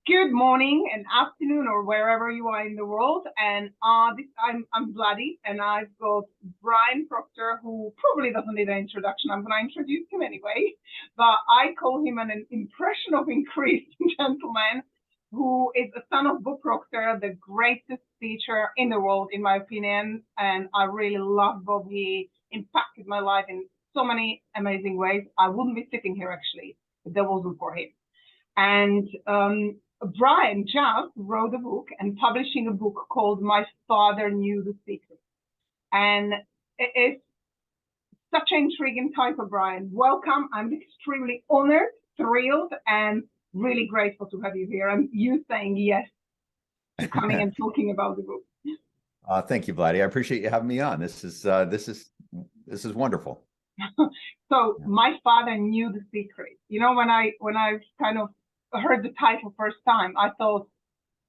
Good morning and afternoon, or wherever you are in the world. And I'm Bloody, and I've got Brian Proctor, who probably doesn't need an introduction. I'm going to introduce him anyway, but I call him an impression of increased gentleman, who is a son of Bob Proctor, the greatest teacher in the world, in my opinion. And I really love Bob. He impacted my life in so many amazing ways. I wouldn't be sitting here actually if that wasn't for him. And Brian just wrote a book and publishing a book called My Father Knew the Secret. And it's such an intriguing title, Brian. Welcome. I'm extremely honored, thrilled, and really grateful to have you here. And you saying yes to coming and talking about the book. Thank you, Vladdy. I appreciate you having me on. This is wonderful. So My Father Knew the Secret. You know, when I kind of heard the title first time, I thought,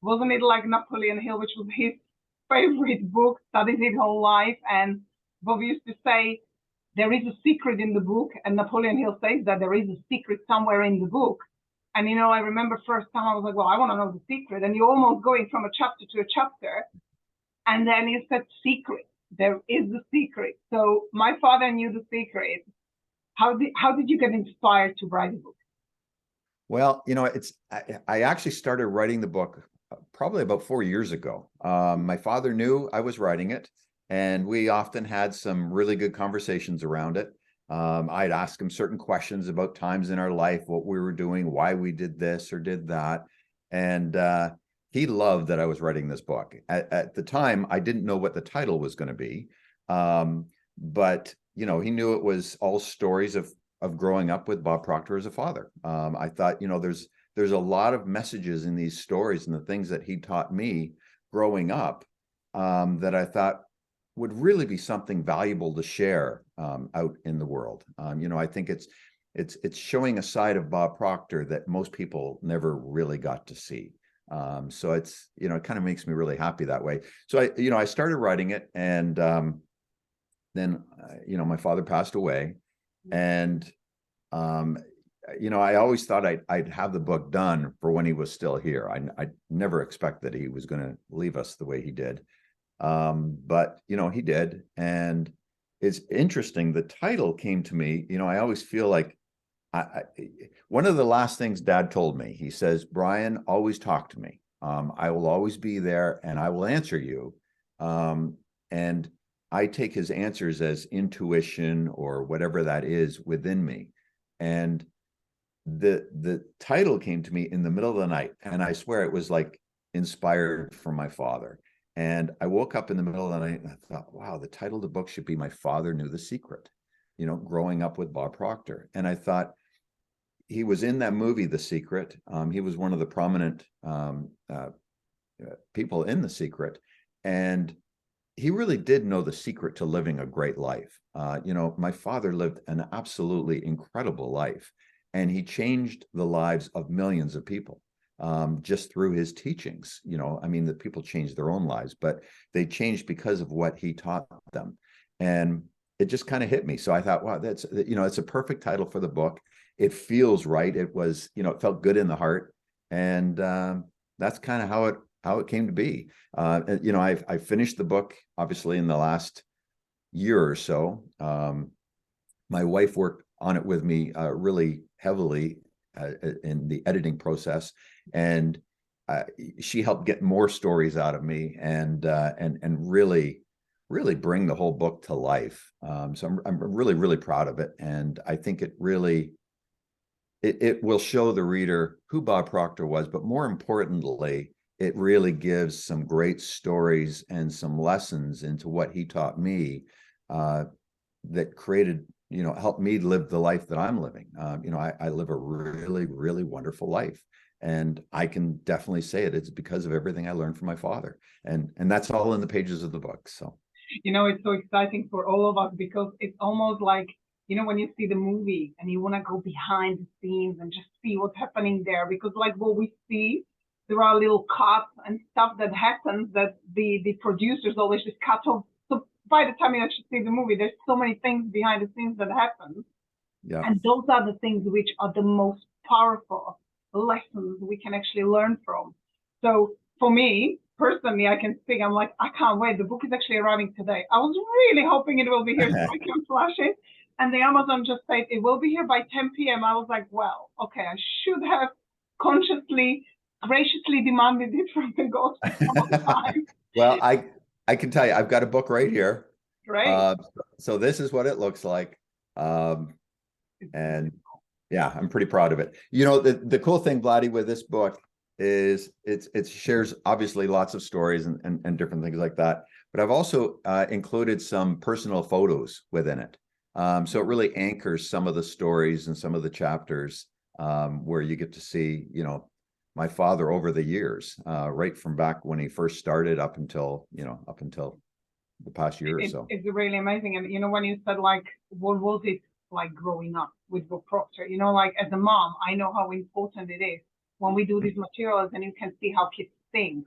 wasn't it like Napoleon Hill, which was his favorite book, studied his whole life? And Bob used to say, there is a secret in the book. And Napoleon Hill says that there is a secret somewhere in the book. And, you know, I remember first time I was like, well, I want to know the secret. And you're almost going from a chapter to a chapter. And then you said secret. There is the secret. So My Father Knew the Secret. How did you get inspired to write the book? Well, you know, I actually started writing the book probably about 4 years ago. My father knew I was writing it, and we often had some really good conversations around it. I'd ask him certain questions about times in our life, what we were doing, why we did this or did that. And he loved that I was writing this book. At the time, I didn't know what the title was going to be. But, you know, he knew it was all stories of growing up with Bob Proctor as a father. I thought, you know, there's a lot of messages in these stories and the things that he taught me growing up that I thought would really be something valuable to share out in the world. You know, I think it's showing a side of Bob Proctor that most people never really got to see. So it's, you know, it kind of makes me really happy that way. So I started writing it, and then, you know, my father passed away. And, you know, I always thought I'd have the book done for when he was still here. I never expected that he was going to leave us the way he did. But, you know, he did. And it's interesting. The title came to me, you know, I always feel like one of the last things Dad told me, he says, Brian, always talk to me. I will always be there and I will answer you. And I take his answers as intuition or whatever that is within me. And the title came to me in the middle of the night, and I swear it was like inspired from my father. And I woke up in the middle of the night and I thought, wow, the title of the book should be My Father Knew the Secret, you know, growing up with Bob Proctor. And I thought, he was in that movie, The Secret. He was one of the prominent people in The Secret. And he really did know the secret to living a great life. You know, my father lived an absolutely incredible life, and he changed the lives of millions of people just through his teachings. You know, I mean, the people changed their own lives, but they changed because of what he taught them. And it just kind of hit me. So I thought, wow, that's, you know, it's a perfect title for the book. It feels right. It was, you know, it felt good in the heart. And that's kind of how it came to be. You know, I finished the book, obviously, in the last year or so. My wife worked on it with me really heavily in the editing process, and she helped get more stories out of me and really bring the whole book to life. So I'm really proud of it, and I think it really it will show the reader who Bob Proctor was, but more importantly, it really gives some great stories and some lessons into what he taught me that created, you know, helped me live the life that I'm living. You know, I live a really wonderful life, and I can definitely say it's because of everything I learned from my father, and that's all in the pages of the book. So, you know, it's so exciting for all of us, because it's almost like, you know, when you see the movie and you want to go behind the scenes and just see what's happening there, because like what we see, there are little cuts and stuff that happens that the producers always just cut off. So by the time you actually see the movie, there's so many things behind the scenes that happen. yeah. And those are the things which are the most powerful. lessons we can actually learn from. So for me, personally, I can speak, I'm like, I can't wait. The book is actually arriving today. I was really hoping it will be here so I can flash it. And the Amazon just said it will be here by 10 p.m. I was like, well, okay, I should have consciously, graciously demanded it from the ghost time. Well, I can tell you, I've got a book right here. Great. So this is what it looks like. And yeah, I'm pretty proud of it. You know, the cool thing, Vladdy, with this book is it shares obviously lots of stories and different things like that. But I've also included some personal photos within it. So it really anchors some of the stories and some of the chapters where you get to see, you know, my father over the years, right from back when he first started up until the past year or so. It's really amazing. And, you know, when you said, like, what was it like growing up with Bob Proctor? You know, like, as a mom, I know how important it is when we do these materials and you can see how kids think.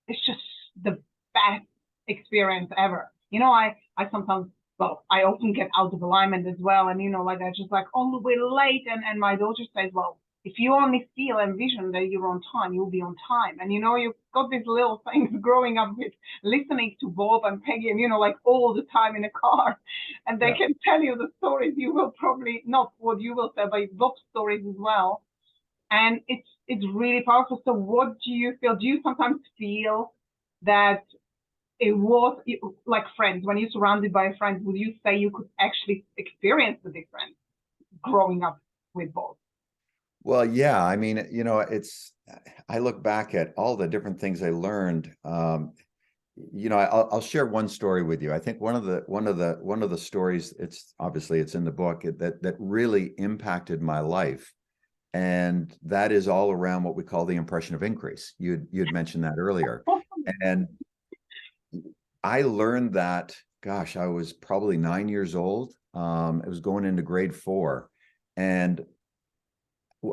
It's just the best experience ever. You know, I sometimes, well, I often get out of alignment as well. And, you know, like, I just like, oh, we're late. And my daughter says, well, if you only feel and vision that you're on time, you'll be on time. And, you know, you've got these little things growing up with listening to Bob and Peggy and, you know, like all the time in a car. And they can tell you the stories you will probably, not what you will say, but Bob's stories as well. And it's really powerful. So what do you feel? Do you sometimes feel that it was like friends, when you're surrounded by friends, would you say you could actually experience the difference growing up with Bob? Well, yeah, I mean, you know, I look back at all the different things I learned. You know, I'll share one story with you. I think one of the stories, it's in the book, that really impacted my life. And that is all around what we call the impression of increase. You'd mentioned that earlier. And I learned that, gosh, I was probably 9 years old. I was going into grade 4. And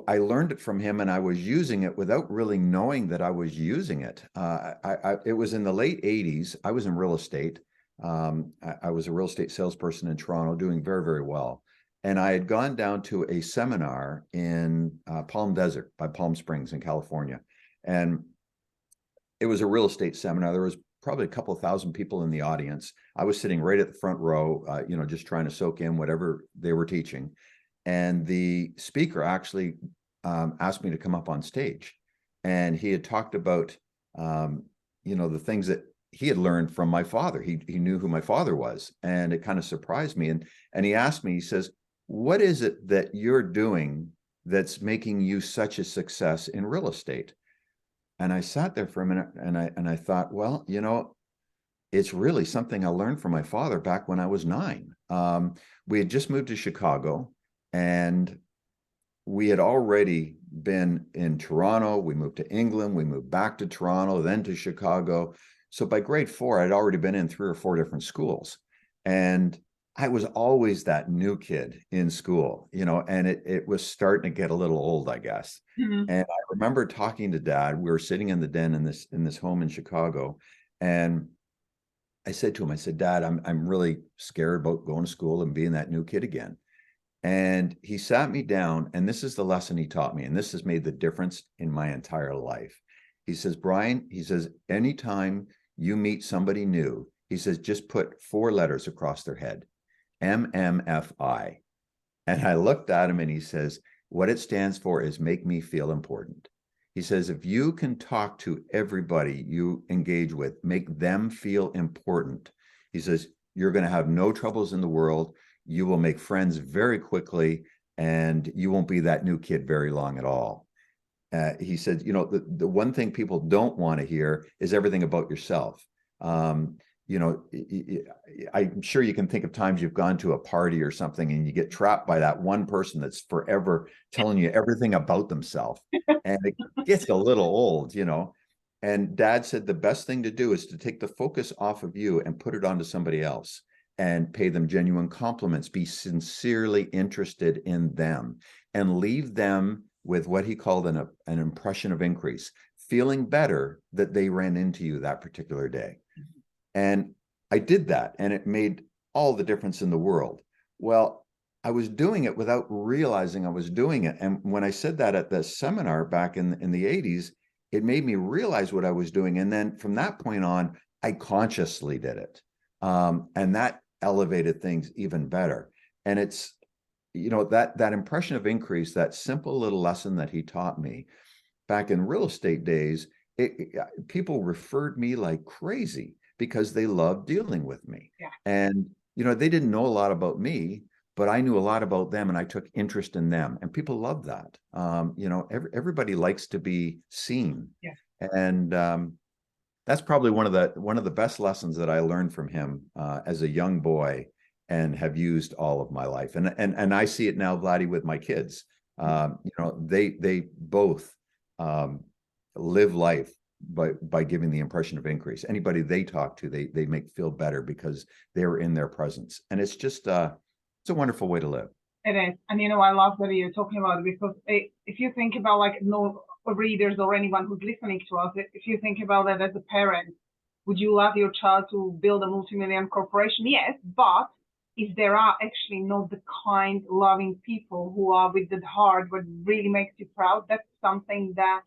I learned it from him, and I was using it without really knowing that I was using it. It was in the late 80s. I was in real estate. I was a real estate salesperson in Toronto, doing very, very well. And I had gone down to a seminar in Palm Desert by Palm Springs in California. And it was a real estate seminar. There was probably a couple of thousand people in the audience. I was sitting right at the front row, you know, just trying to soak in whatever they were teaching. And the speaker actually asked me to come up on stage. And he had talked about, you know, the things that he had learned from my father. He knew who my father was. And it kind of surprised me. And he asked me, he says, what is it that you're doing that's making you such a success in real estate? And I sat there for a minute and I thought, well, you know, it's really something I learned from my father back when I was 9. We had just moved to Chicago. And we had already been in Toronto. We moved to England. We moved back to Toronto, then to Chicago. So by grade 4, I'd already been in 3 or 4 different schools. And I was always that new kid in school, you know, and it was starting to get a little old, I guess. Mm-hmm. And I remember talking to Dad. We were sitting in the den in this home in Chicago. And I said to him, I said, Dad, I'm really scared about going to school and being that new kid again. And he sat me down, and this is the lesson he taught me, and this has made the difference in my entire life. He says, Brian, he says, anytime you meet somebody new, he says, just put 4 letters across their head, MMFI. And I looked at him and he says, what it stands for is make me feel important. He says, if you can talk to everybody you engage with, make them feel important, he says, you're going to have no troubles in the world. You will make friends very quickly, and you won't be that new kid very long at all. He said, you know, the one thing people don't want to hear is everything about yourself. You know, I'm sure you can think of times you've gone to a party or something and you get trapped by that one person that's forever telling you everything about themselves. And it gets a little old, you know. And Dad said the best thing to do is to take the focus off of you and put it onto somebody else. And pay them genuine compliments, be sincerely interested in them, and leave them with what he called an impression of increase, feeling better that they ran into you that particular day. And I did that, and it made all the difference in the world. Well, I was doing it without realizing I was doing it. And when I said that at the seminar back in the 80s, it made me realize what I was doing. And then from that point on, I consciously did it. And that elevated things even better. And it's, that impression of increase, that simple little lesson that he taught me back in real estate days, people referred me like crazy because they loved dealing with me. Yeah. And, they didn't know a lot about me, but I knew a lot about them and I took interest in them, and people love that. Everybody likes to be seen. Yeah. And that's probably one of the best lessons that I learned from him as a young boy, and have used all of my life. And I see it now, Vladdy, with my kids. They both live life by giving the impression of increase. Anybody they talk to, they make feel better because they're in their presence. And it's just it's a wonderful way to live. It is. And I love that you're talking about it, because if you think about, like, no readers or anyone who's listening to us, if you think about it as a parent, would you love your child to build a multi-million corporation? Yes, but if there are actually not the kind, loving people who are with the heart, what really makes you proud, that's something that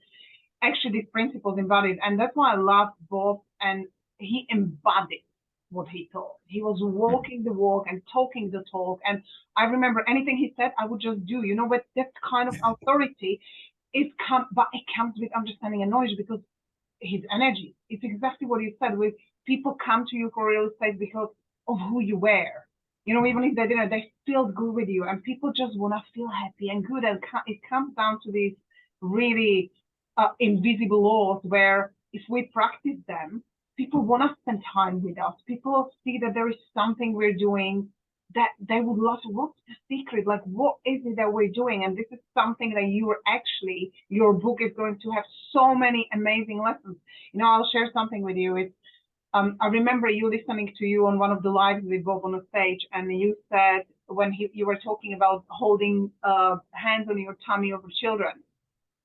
actually these principles embodied. And that's why I love Bob, and he embodied what he taught. He was walking the walk and talking the talk. And I remember anything he said, I would just do, but that kind of authority but it comes with understanding and knowledge, because his energy, it's exactly what you said, with people come to you for real estate because of who you were. Even if they didn't, they feel good with you, and people just want to feel happy and good. And it comes down to these really invisible laws, where if we practice them, people want to spend time with us. People see that there is something we're doing that they would love to. What's the secret? Like, what is it that we're doing? And this is something that your book is going to have so many amazing lessons. I'll share something with you. I remember you listening to you on one of the lives with Bob on the stage, and you said, when you were talking about holding hands on your tummy of children.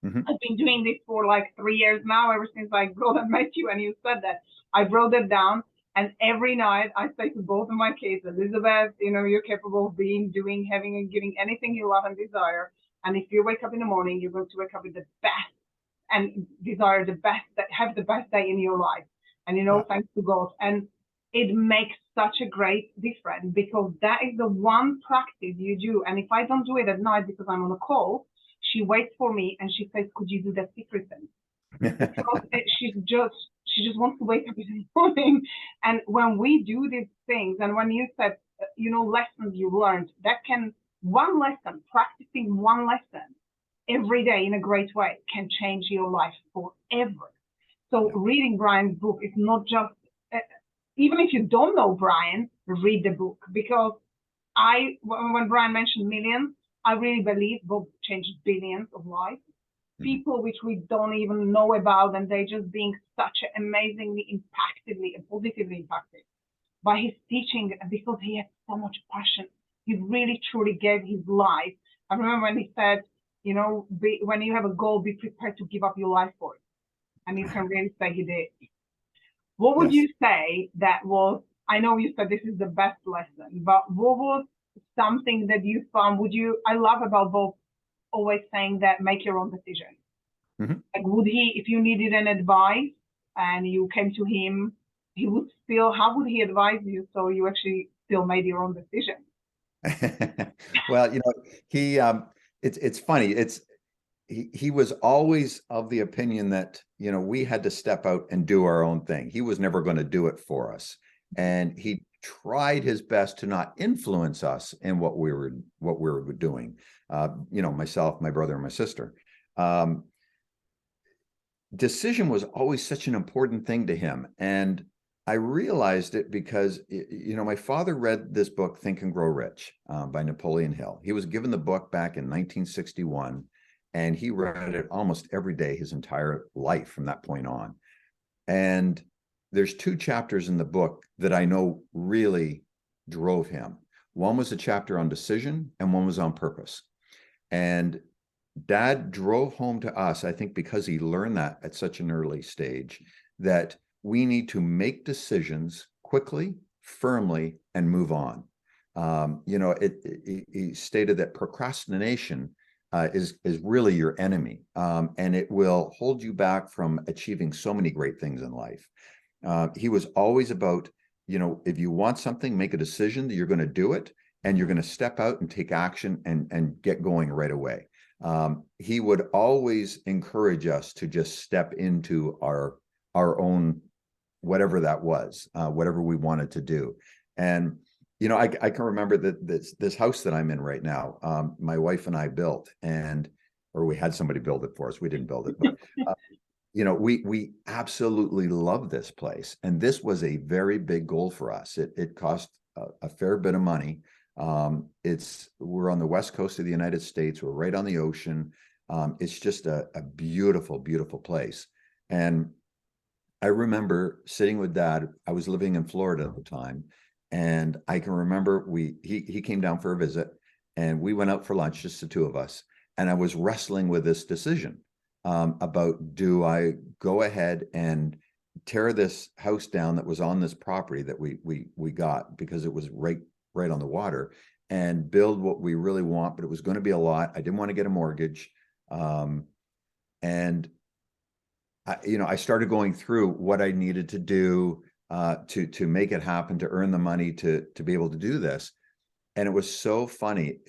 Mm-hmm. I've been doing this for like 3 years now, ever since I met you, and you said that. I wrote it down, and every night I say to both of my kids, Elizabeth, you're capable of being, doing, having, and giving anything you love and desire. And if you wake up in the morning, you're going to wake up with the best and desire the best, have the best day in your life. And, thanks to God. And it makes such a great difference, because that is the one practice you do. And if I don't do it at night because I'm on a call, she waits for me and she says, could you do that secret thing? Because she just wants to wake up in the morning. And when we do these things, and when you said, lessons you learned, practicing one lesson every day in a great way can change your life forever. So reading Brian's book is not just, even if you don't know Brian, read the book. Because when Brian mentioned millions, I really believe Bob changed billions of lives. People which we don't even know about, and they just being such amazingly impactedly and positively impacted by his teaching, because he had so much passion. He really truly gave his life. I remember when he said, when you have a goal, be prepared to give up your life for it. And you can really say he did. What would you say that was, I know you said this is the best lesson, but what was something that you found, I love about Bob always saying that make your own decision. Mm-hmm. Like, would he, if you needed an advice and you came to him, how would he advise you so you actually still made your own decision? Well, he, it's funny. He was always of the opinion that, we had to step out and do our own thing. He was never going to do it for us. And he tried his best to not influence us in what we were doing. Myself, my brother, and my sister. Decision was always such an important thing to him. And I realized it because, my father read this book, Think and Grow Rich, by Napoleon Hill. He was given the book back in 1961, and he read it almost every day his entire life from that point on. And there's 2 chapters in the book that I know really drove him. One was a chapter on decision, and one was on purpose. And Dad drove home to us, I think because he learned that at such an early stage, that we need to make decisions quickly, firmly, and move on. He stated that procrastination is really your enemy, and it will hold you back from achieving so many great things in life. He was always about, if you want something, make a decision that you're going to do it, and you're going to step out and take action and get going right away. He would always encourage us to just step into our own, whatever that was, whatever we wanted to do. And I can remember that this house that I'm in right now, my wife and I built, or we had somebody build it for us. We didn't build it, but we absolutely love this place, and this was a very big goal for us. It cost a fair bit of money. We're on the west coast of the United States. We're right on the ocean. It's just a beautiful, beautiful place. And I remember sitting with Dad. I was living in Florida at the time, and I can remember he came down for a visit, and we went out for lunch, just the two of us. And I was wrestling with this decision about, do I go ahead and tear this house down that was on this property that we got because it was right on the water, and build what we really want, but it was going to be a lot. I didn't want to get a mortgage. And I started going through what I needed to do to make it happen, to earn the money to be able to do this. And it was so funny,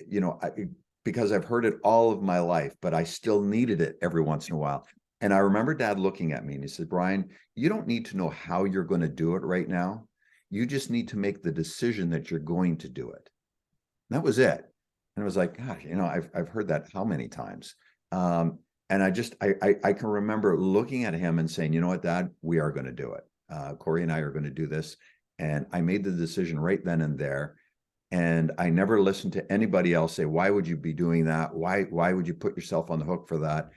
because I've heard it all of my life, but I still needed it every once in a while. And I remember Dad looking at me and he said, "Brian, you don't need to know how you're going to do it right now. You just need to make the decision that you're going to do it." And that was it. And I was like, gosh, I've heard that how many times? And I can remember looking at him and saying, "You know what, Dad, we are going to do it. Corey and I are going to do this." And I made the decision right then and there. And I never listened to anybody else say, "Why would you be doing that? Why would you put yourself on the hook for that?"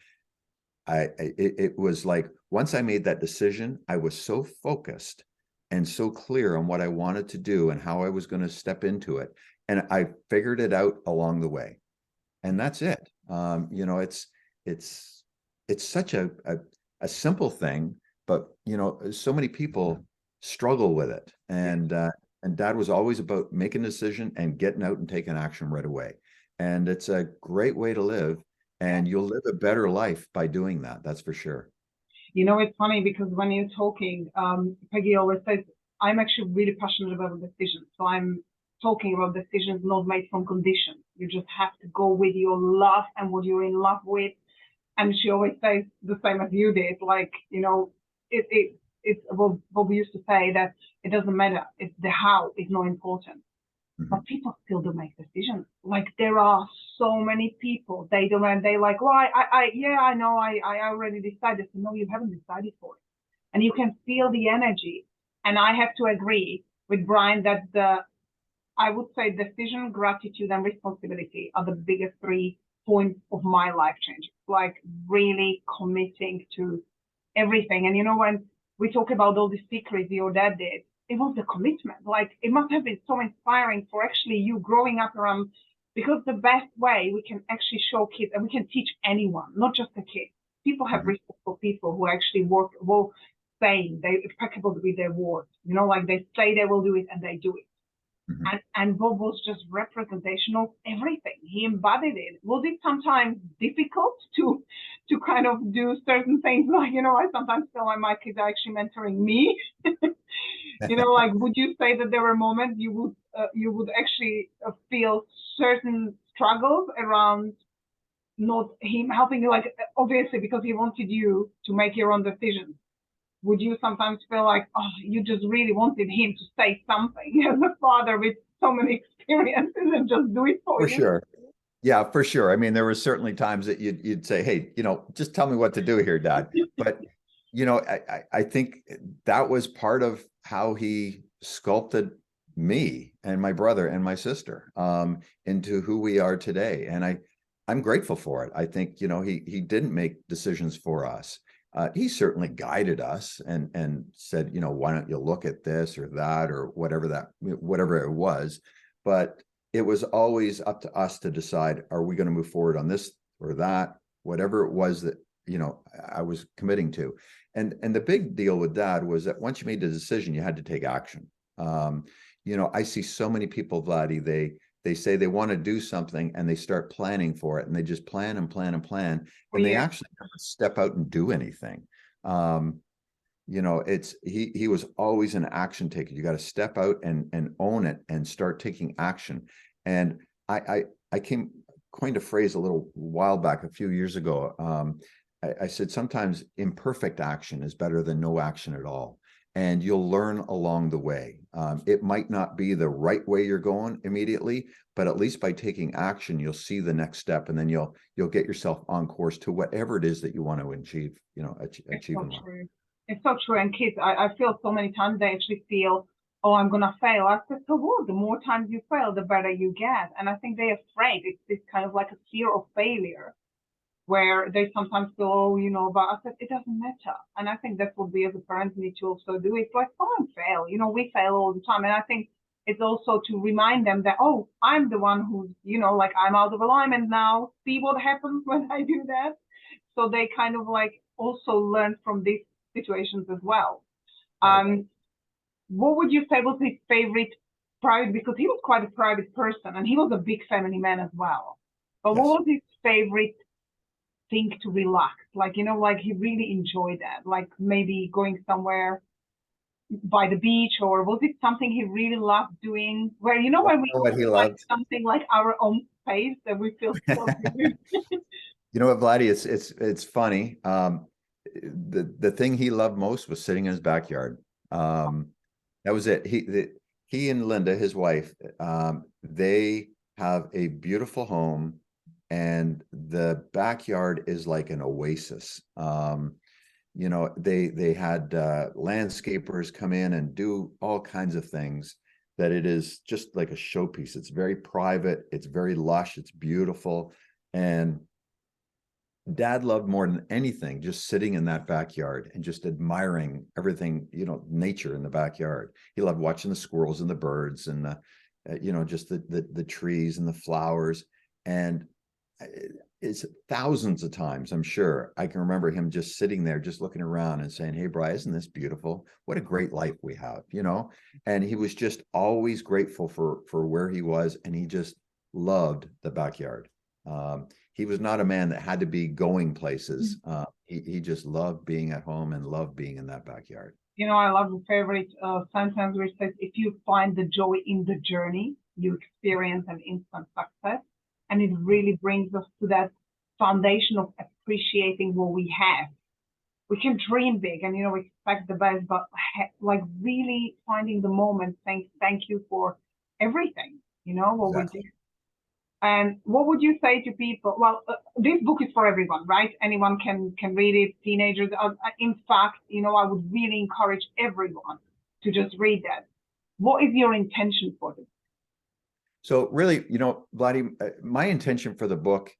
It was like, once I made that decision, I was so focused and so clear on what I wanted to do and how I was going to step into it. And I figured it out along the way. And that's it. It's such a simple thing, but so many people struggle with it. And Dad was always about making a decision and getting out and taking action right away. And it's a great way to live, and you'll live a better life by doing that. That's for sure. It's funny because when you're talking, Peggy always says, I'm actually really passionate about decisions. So I'm talking about decisions not made from conditions. You just have to go with your love and what you're in love with. And she always says the same as you did, like, it's what Bob used to say, that it doesn't matter. It's the how is not important. Mm-hmm. But people still don't make decisions. Like, there are so many people, they don't, and they like, well, I know, I already decided. So, no, you haven't decided for it. And you can feel the energy. And I have to agree with Brian that I would say decision, gratitude, and responsibility are the biggest 3 points of my life change. Like, really committing to everything. And when we talk about all the secrets your dad did, it was the commitment. Like, it must have been so inspiring for actually you growing up around, because the best way we can actually show kids, and we can teach anyone, not just the kids. People have respect for people who actually work, saying they're impeccable with their words. Like, they say they will do it and they do it. Mm-hmm. And Bob was just representation of everything. He embodied it. Was it sometimes difficult to kind of do certain things? Like, I sometimes feel like my kids are actually mentoring me. Like, would you say that there were moments you would actually feel certain struggles around not him helping you? Like, obviously, because he wanted you to make your own decisions. Would you sometimes feel like, oh, you just really wanted him to say something as a father with so many experiences and just do it for you? For sure. Yeah, for sure. I mean, there were certainly times that you'd say, "Hey, just tell me what to do here, Dad." But, I think that was part of how he sculpted me and my brother and my sister into who we are today. And I'm grateful for it. I think, he didn't make decisions for us. He certainly guided us and said, "Why don't you look at this or that," or whatever it was. But it was always up to us to decide, are we going to move forward on this or that, whatever it was that, I was committing to. And the big deal with Dad was that once you made the decision, you had to take action. I see so many people, Vladdy, they say they want to do something and they start planning for it, and they just plan and plan and plan, Oh, and they yeah. actually never step out and do anything. It's he was always an action taker. You got to step out and own it and start taking action. And I coined a phrase a little while back, a few years ago. I said sometimes imperfect action is better than no action at all. And you'll learn along the way. It might not be the right way you're going immediately, but at least by taking action, you'll see the next step, and then you'll get yourself on course to whatever it is that you want to achieve. Achieve in life. True. It's so true. And kids, I feel so many times they actually feel, oh, I'm gonna fail. I said, so what? The more times you fail, the better you get. And I think they're afraid. It's this kind of like a fear of failure, where they sometimes go, oh, but I said, it doesn't matter. And I think that's what we as a parent need to also do. It's like, fine, fail. We fail all the time. And I think it's also to remind them that, oh, I'm the one who's, like I'm out of alignment now. See what happens when I do that. So they kind of like also learn from these situations as well. Right. What would you say was his favorite private? Because he was quite a private person and he was a big family man as well. But what Yes. was his favorite thing to relax? Like, like he really enjoyed that, like maybe going somewhere by the beach, or was it something he really loved doing? Where, when we What he find loved. something like our own space that we feel so good. You know what, Vladdy? It's funny. The thing he loved most was sitting in his backyard. That was it. He and Linda, his wife, they have a beautiful home, and the backyard is like an oasis. They had landscapers come in and do all kinds of things, that it is just like a showpiece. It's very private, it's very lush, it's beautiful. And Dad loved more than anything just sitting in that backyard and just admiring everything, nature in the backyard. He loved watching the squirrels and the birds and just the trees and the flowers. And it's thousands of times, I'm sure, I can remember him just sitting there, just looking around and saying, "Hey, Brian, isn't this beautiful? What a great life we have," And he was just always grateful for where he was, and he just loved the backyard. He was not a man that had to be going places. He just loved being at home and loved being in that backyard. I love the favorite sentence which says, if you find the joy in the journey, you experience an instant success. And it really brings us to that foundation of appreciating what we have. We can dream big and, expect the best, but like really finding the moment, saying thank you for everything, what Exactly. we do. And what would you say to people? Well, this book is for everyone, right? Anyone can read it, teenagers. In fact, I would really encourage everyone to just read that. What is your intention for this? So really, Vladdy, my intention for the book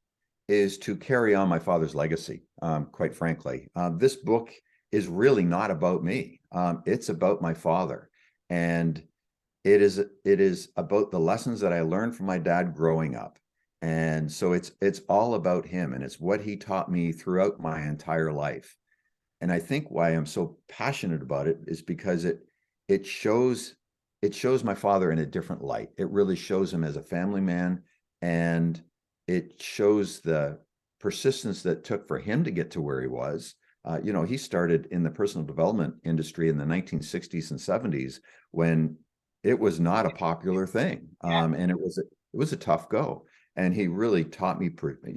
is to carry on my father's legacy, quite frankly. This book is really not about me. It's about my father. And it is about the lessons that I learned from my dad growing up. And so it's all about him, and it's what he taught me throughout my entire life. And I think why I'm so passionate about it is because it shows my father in a different light. It really shows him as a family man, and it shows the persistence that it took for him to get to where he was. He started in the personal development industry in the 1960s and 70s, when it was not a popular thing. And it was a tough go. And he really taught me,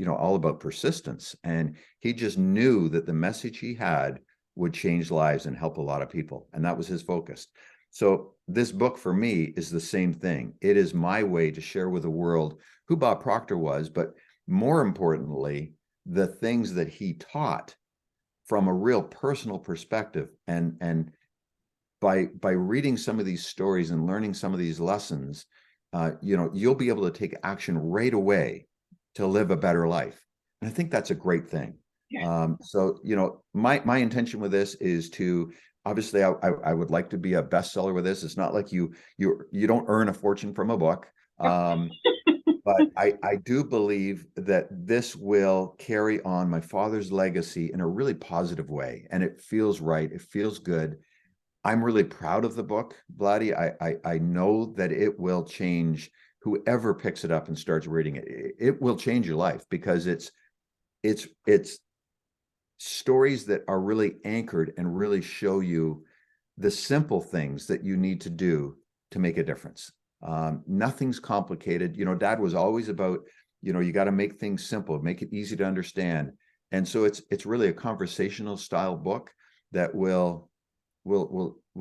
all about persistence. And he just knew that the message he had would change lives and help a lot of people. And that was his focus. So this book for me is the same thing. It is my way to share with the world who Bob Proctor was, but more importantly, the things that he taught from a real personal perspective. And by reading some of these stories and learning some of these lessons, you'll be able to take action right away to live a better life. And I think that's a great thing. Yeah. So, my intention with this is to, obviously, I would like to be a bestseller with this. It's not like you don't earn a fortune from a book. But I do believe that this will carry on my father's legacy in a really positive way. And it feels right. It feels good. I'm really proud of the book, Vladdy. I know that it will change whoever picks it up and starts reading it. It will change your life because it's stories that are really anchored and really show you the simple things that you need to do to make a difference. Nothing's complicated. You know, Dad was always about, you know, you got to make things simple, make it easy to understand. And so it's really a conversational style book that will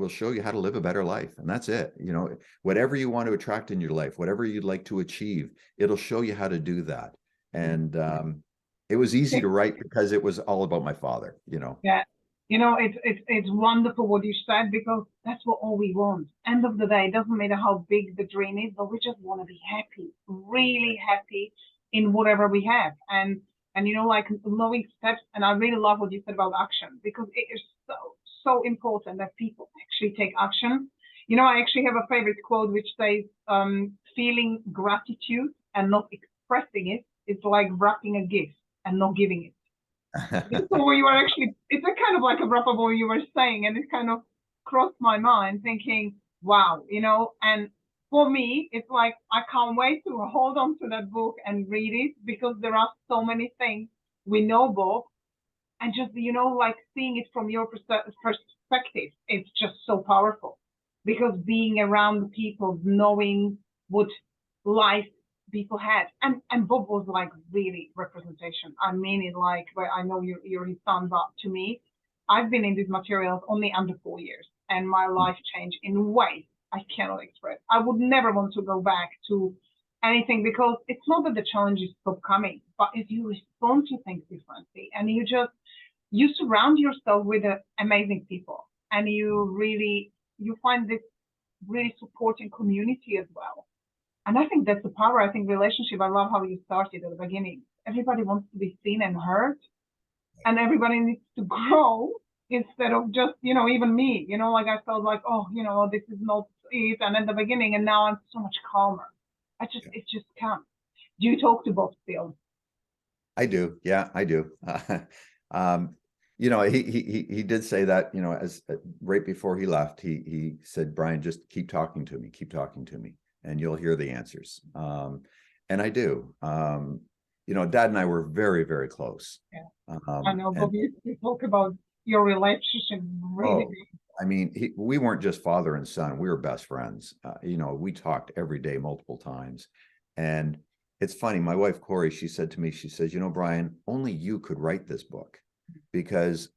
show you how to live a better life. And that's it. You know, whatever you want to attract in your life, whatever you'd like to achieve, it'll show you how to do that. And it was easy to write because it was all about my father, you know. Yeah. You know, it's wonderful what you said, because that's what all we want. End of the day, it doesn't matter how big the dream is, but we just want to be happy, really happy in whatever we have. And you know, like knowing steps, and I really love what you said about action, because it is so important that people actually take action. You know, I actually have a favorite quote which says, feeling gratitude and not expressing it is like wrapping a gift and not giving it. So what you are actually, it's a kind of like a wrap up what you were saying, and it kind of crossed my mind thinking, wow, you know, and for me, it's like I can't wait to hold on to that book and read it, because there are so many things we know, Bob, and just, you know, like seeing it from your perspective, it's just so powerful, because being around the people, knowing what life people had, and Bob was like really representation. I mean it, like, where I know you're his son, but to me, I've been in these materials only under 4 years, and my life changed in ways I cannot express. I would never want to go back to anything, because it's not that the challenges stop coming, but if you respond to things differently, and you surround yourself with amazing people, and you find this really supporting community as well. And I think that's the power. I think relationship, I love how you started at the beginning. Everybody wants to be seen and heard, and everybody needs to grow instead of just, you know, even me, you know, like I felt like, oh, you know, this is not it. And at the beginning, and now I'm so much calmer. It just comes. Do you talk to Bob still? I do. Yeah, I do. Um, you know, he did say that, you know, as right before he left, he said, Brian, just keep talking to me, and you'll hear the answers. And I do. You know, Dad and I were very, very close. Yeah. I know, Bob, you talk about your relationship really. Oh, I mean, we weren't just father and son. We were best friends. You know, we talked every day, multiple times. And it's funny, my wife, Corey, she said to me, she says, you know, Brian, only you could write this book, because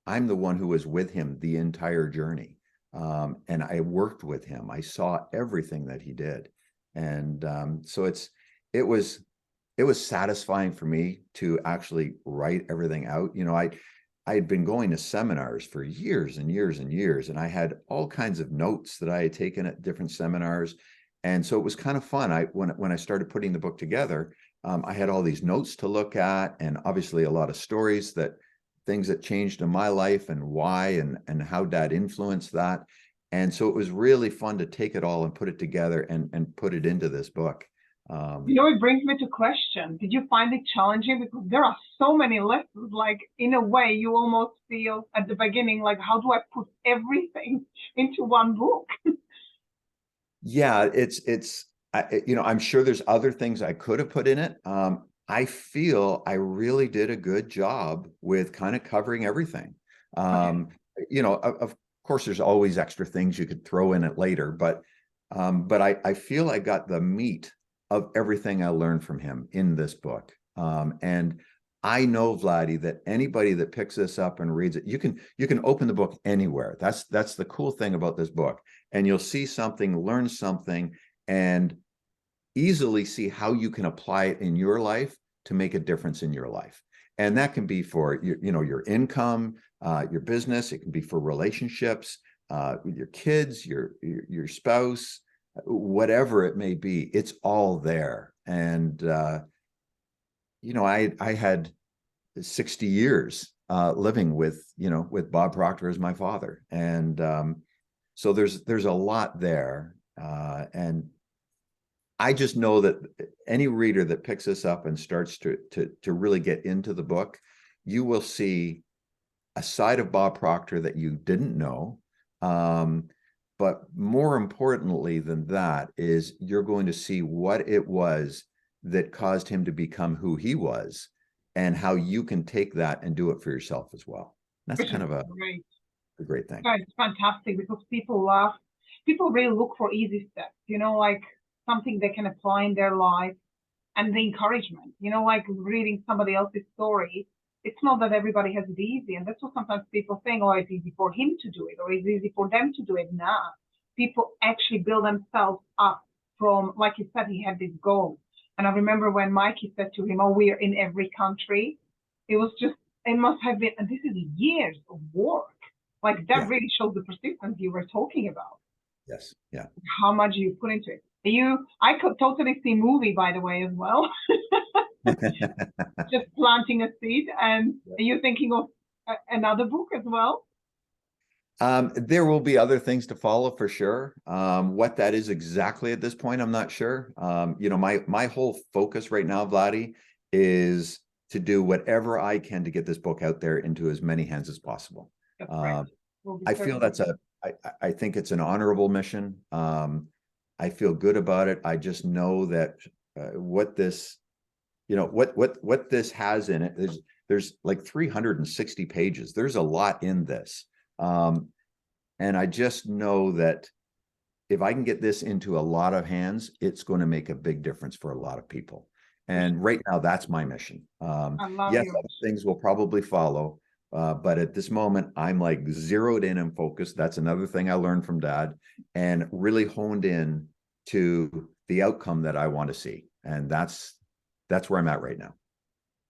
I'm the one who was with him the entire journey. And I worked with him. I saw everything that he did. And so it was satisfying for me to actually write everything out. You know, I had been going to seminars for years and years and years, and I had all kinds of notes that I had taken at different seminars. And so it was kind of fun. When I started putting the book together, I had all these notes to look at, and obviously a lot of stories, things that changed in my life and why, and how Dad influenced that. And so it was really fun to take it all and put it together and put it into this book. You know, it brings me to question. Did you find it challenging? Because there are so many lessons, like in a way you almost feel at the beginning, like, how do I put everything into one book? Yeah, you know, I'm sure there's other things I could have put in it. I feel I really did a good job with kind of covering everything. Okay. You know, of course, there's always extra things you could throw in it later, but I feel I got the meat of everything I learned from him in this book. And I know, Vladdy, that anybody that picks this up and reads it, you can open the book anywhere. That's the cool thing about this book. And you'll see something, learn something, and easily see how you can apply it in your life to make a difference in your life. And that can be for your income, your business. It can be for relationships, with your kids, your spouse, whatever it may be. It's all there. And you know, I had 60 years living with Bob Proctor as my father, and so there's a lot there, and I just know that any reader that picks this up and starts to really get into the book, you will see a side of Bob Proctor that you didn't know, But more importantly than that is you're going to see what it was that caused him to become who he was, and how you can take that and do it for yourself as well. That's Which is kind of a great. great thing. Yeah, it's fantastic because people really look for easy steps, like something they can apply in their life, and the encouragement, like reading somebody else's story. It's not that everybody has it easy. And that's what sometimes people think, oh, it's easy for him to do it, or it's easy for them to do it. Nah, people actually build themselves up from, like you said, he had this goal. And I remember when Mikey said to him, oh, we're in every country. It must have been, and this is years of work. Like that Yeah. really shows the persistence you were talking about. Yes. Yeah. How much you put into it. I could totally see movie, by the way, as well. Just planting a seed. And are you thinking of another book as well? There will be other things to follow for sure. What that is exactly at this point, I'm not sure. My whole focus right now, Vladdy, is to do whatever I can to get this book out there into as many hands as possible. That's right. We'll I feel I think it's an honorable mission. I feel good about it. I just know that what this has in it, there's like 360 pages. There's a lot in this. And I just know that if I can get this into a lot of hands, it's going to make a big difference for a lot of people. And right now, that's my mission. Yes, other things will probably follow. But at this moment, I'm like zeroed in and focused. That's another thing I learned from Dad, and really honed in to the outcome that I want to see. And that's where I'm at right now.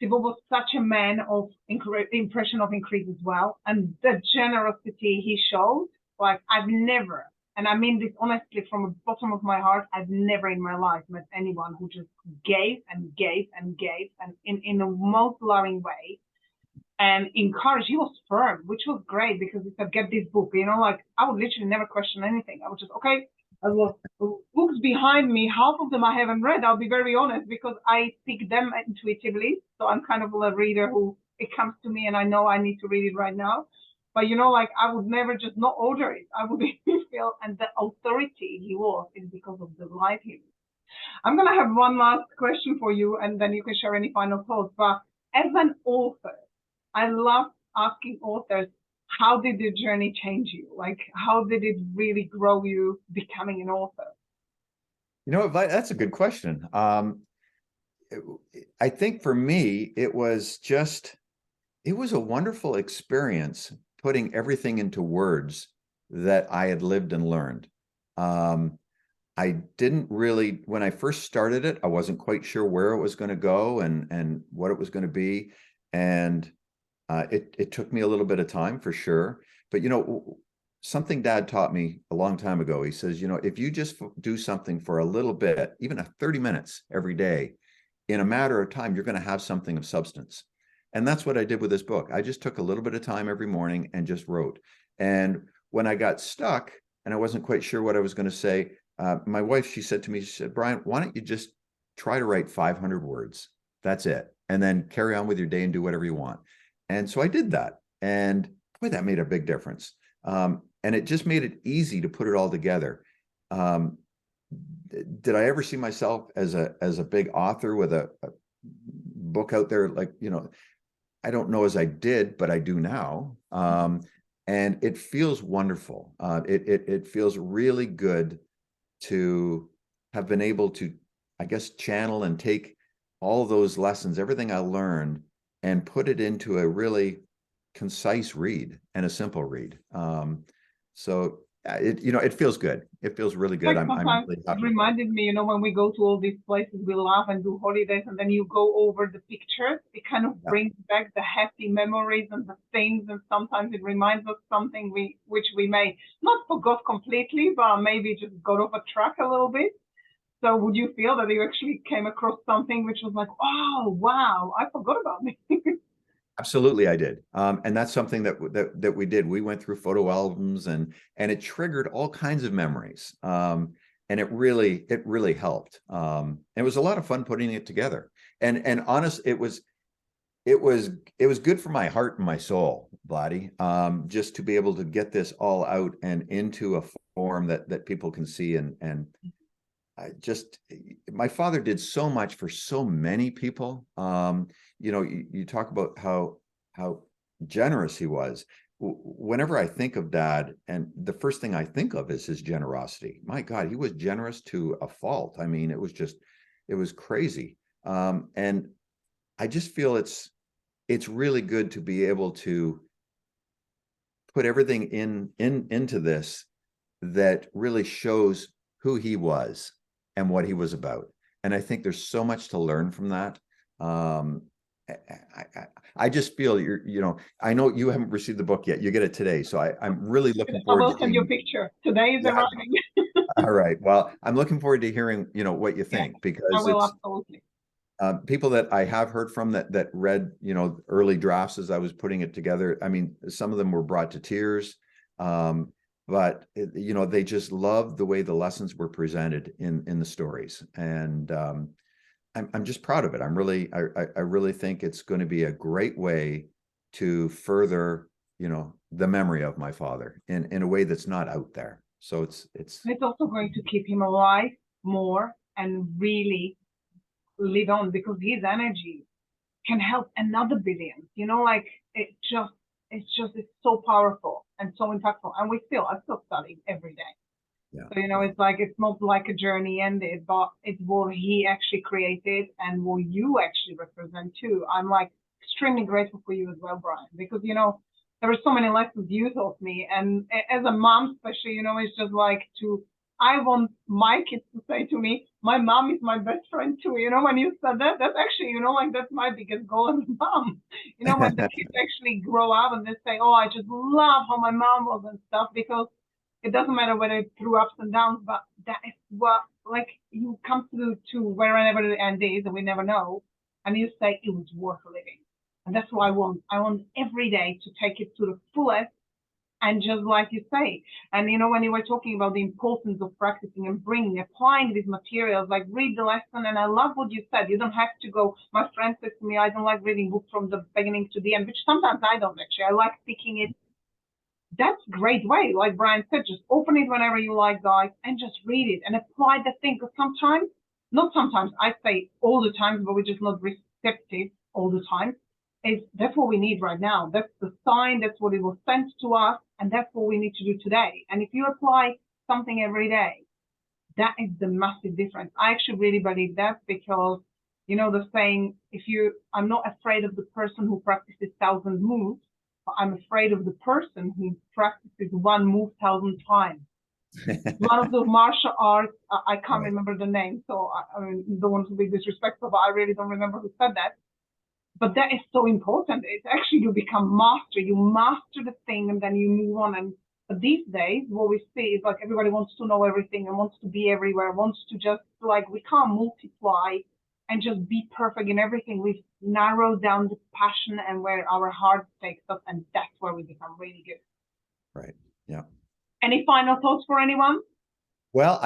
Bob was such a man of impression of increase as well. And the generosity he showed, like I've never, and I mean this honestly from the bottom of my heart, I've never in my life met anyone who just gave and gave and gave, and in the most loving way. And encouraged. He was firm, which was great because he said, get this book. Like I would literally never question anything. I would just, okay, books behind me, half of them I haven't read, I'll be very honest, because I pick them intuitively. So I'm kind of a reader who, it comes to me and I know I need to read it right now. But like I would never just not order it. I would feel, and the authority he was is because of the life he was. I'm going to have one last question for you, and then you can share any final thoughts. But as an author, I love asking authors, how did the journey change you? Like, how did it really grow you becoming an author? That's a good question. I think for me, it was a wonderful experience putting everything into words that I had lived and learned. I didn't really, when I first started it, I wasn't quite sure where it was going to go and what it was going to be. And it took me a little bit of time for sure. But, something Dad taught me a long time ago, he says, if you just do something for a little bit, even 30 minutes every day, in a matter of time, you're going to have something of substance. And that's what I did with this book. I just took a little bit of time every morning and just wrote. And when I got stuck and I wasn't quite sure what I was going to say, my wife, she said to me, she said, Brian, why don't you just try to write 500 words? That's it. And then carry on with your day and do whatever you want. And so I did that. And boy, that made a big difference. And it just made it easy to put it all together. Did I ever see myself as a big author with a book out there? Like, I don't know as I did, but I do now. And it feels wonderful. It feels really good to have been able to, I guess, channel and take all those lessons, everything I learned, and put it into a really concise read and a simple read. So it feels good. It feels really good. Like I'm really happy. It reminded me, when we go to all these places, we laugh and do holidays, and then you go over the pictures, it kind of brings back the happy memories and the things, and sometimes it reminds us something which we may not forgot completely, but maybe just got off a track a little bit. So would you feel that you actually came across something which was like, oh, wow, I forgot about me? Absolutely, I did. And that's something that we did. We went through photo albums and it triggered all kinds of memories. And it really helped. It was a lot of fun putting it together. And honest, it was good for my heart and my soul, Vladdy, just to be able to get this all out and into a form that people can see. And I just, my father did so much for so many people. You know, you talk about how generous he was. Whenever I think of Dad, and the first thing I think of is his generosity. My God, he was generous to a fault. I mean, it was crazy. And I just feel it's really good to be able to put everything into this that really shows who he was and what he was about. And I think there's so much to learn from that. I just feel you know, I know you haven't received the book yet. You get it today. So I'm really looking I forward will to send you a seeing. picture. Today is Yeah. arriving. All right. Well, I'm looking forward to hearing, you know, what you Yeah, think, I because will it's absolutely. people that I have heard from that read, you know, early drafts as I was putting it together. I mean, some of them were brought to tears. But you know, they just loved the way the lessons were presented in the stories. And I'm just proud of it. I really think it's going to be a great way to further, you know, the memory of my father in a way that's not out there. So it's It's also going to keep him alive more and really live on, because his energy can help another billion. You know, like it's so powerful and so impactful. And I'm still studying every day. yeah. So, you know, it's like, it's not like a journey ended, but it's what he actually created and what you actually represent too. I'm like extremely grateful for you as well, Brian, because, you know, there were so many lessons you taught me. And as a mom, especially, you know, it's just like I want my kids to say to me, my mom is my best friend too. You know, when you said that, that's actually, you know, like that's my biggest goal as a mom. You know, when the kids actually grow up and they say, oh, I just love how my mom was and stuff, because it doesn't matter whether it's through ups and downs, but that is what, like, you come to wherever the end is, and we never know, and you say it was worth living. And that's what I want. I want every day to take it to the fullest, and just like you say, and you know, when you were talking about the importance of practicing and applying these materials, like read the lesson, and I love what you said. You don't have to go. My friend says to me, I don't like reading books from the beginning to the end, which sometimes I don't actually. I like picking it. That's a great way. Like Brian said, just open it whenever you like, guys, and just read it and apply the thing. Because sometimes, not sometimes, I say all the time, but we're just not receptive all the time. That's what we need right now. That's the sign. That's what it was sent to us, and that's what we need to do today. And if you apply something every day, that is the massive difference. I actually really believe that, because you know the saying, I'm not afraid of the person who practices 1,000 moves, but I'm afraid of the person who practices one move 1,000 times. One of the martial arts, I can't Right. remember the name, so I mean, don't want to be disrespectful, but I really don't remember who said that. But that is so important. It's actually, you become master. You master the thing, and then you move on. And but these days, what we see is like everybody wants to know everything and wants to be everywhere, wants to just, like, we can't multiply and just be perfect in everything. We've narrowed down the passion and where our heart takes us, and that's where we become really good. Right. Yeah. Any final thoughts for anyone? Well,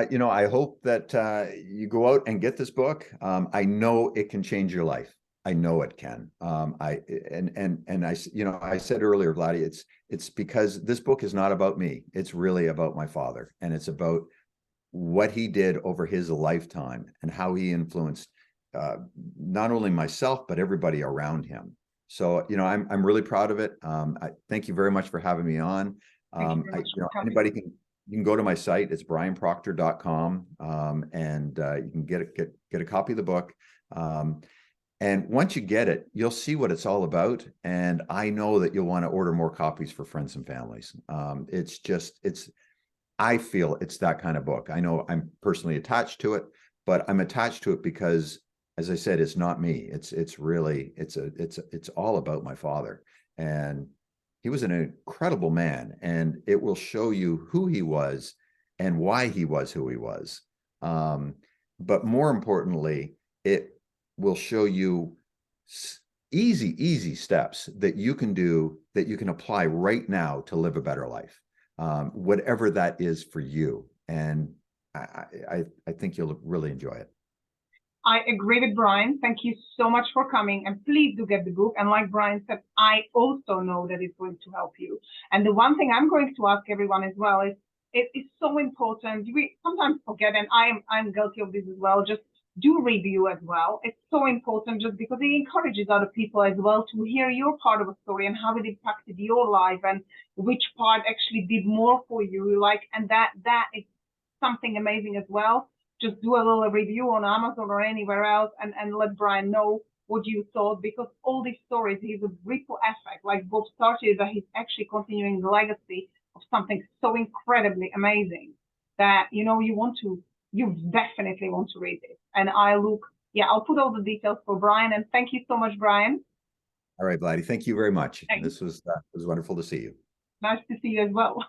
you know, I hope that you go out and get this book. I know it can change your life. I know it can. You know, I said earlier, Vladdy, it's because this book is not about me. It's really about my father, and it's about what he did over his lifetime and how he influenced not only myself but everybody around him. So, you know, I'm really proud of it. I thank you very much for having me on. Thank you very much You know, for coming. anybody you can go to my site. It's brianproctor.com, and you can get a copy of the book. And once you get it, you'll see what it's all about. And I know that you'll want to order more copies for friends and families. I feel it's that kind of book. I know I'm personally attached to it, but I'm attached to it because, as I said, it's not me. It's really, it's all about my father. And he was an incredible man, and it will show you who he was and why he was who he was. But more importantly, it will show you easy steps that you can do, that you can apply right now to live a better life, whatever that is for you. And I think you'll really enjoy it. I agree with Brian. Thank you so much for coming, and please do get the book. And like Brian said, I also know that it's going to help you. And the one thing I'm going to ask everyone as well is, it is so important. We sometimes forget, and I'm guilty of this as well. Just do review as well. It's so important, just because it encourages other people as well to hear your part of a story and how it impacted your life and which part actually did more for you. Like, and that is something amazing as well. Just do a little review on Amazon or anywhere else, and let Brian know what you thought, because all these stories, he's a ripple effect. Like Bob started, but he's actually continuing the legacy of something so incredibly amazing that, you definitely want to read it. And I'll put all the details for Brian, and thank you so much, Brian. All right, Vladdy, thank you very much. Thanks. This was wonderful to see you. Nice to see you as well.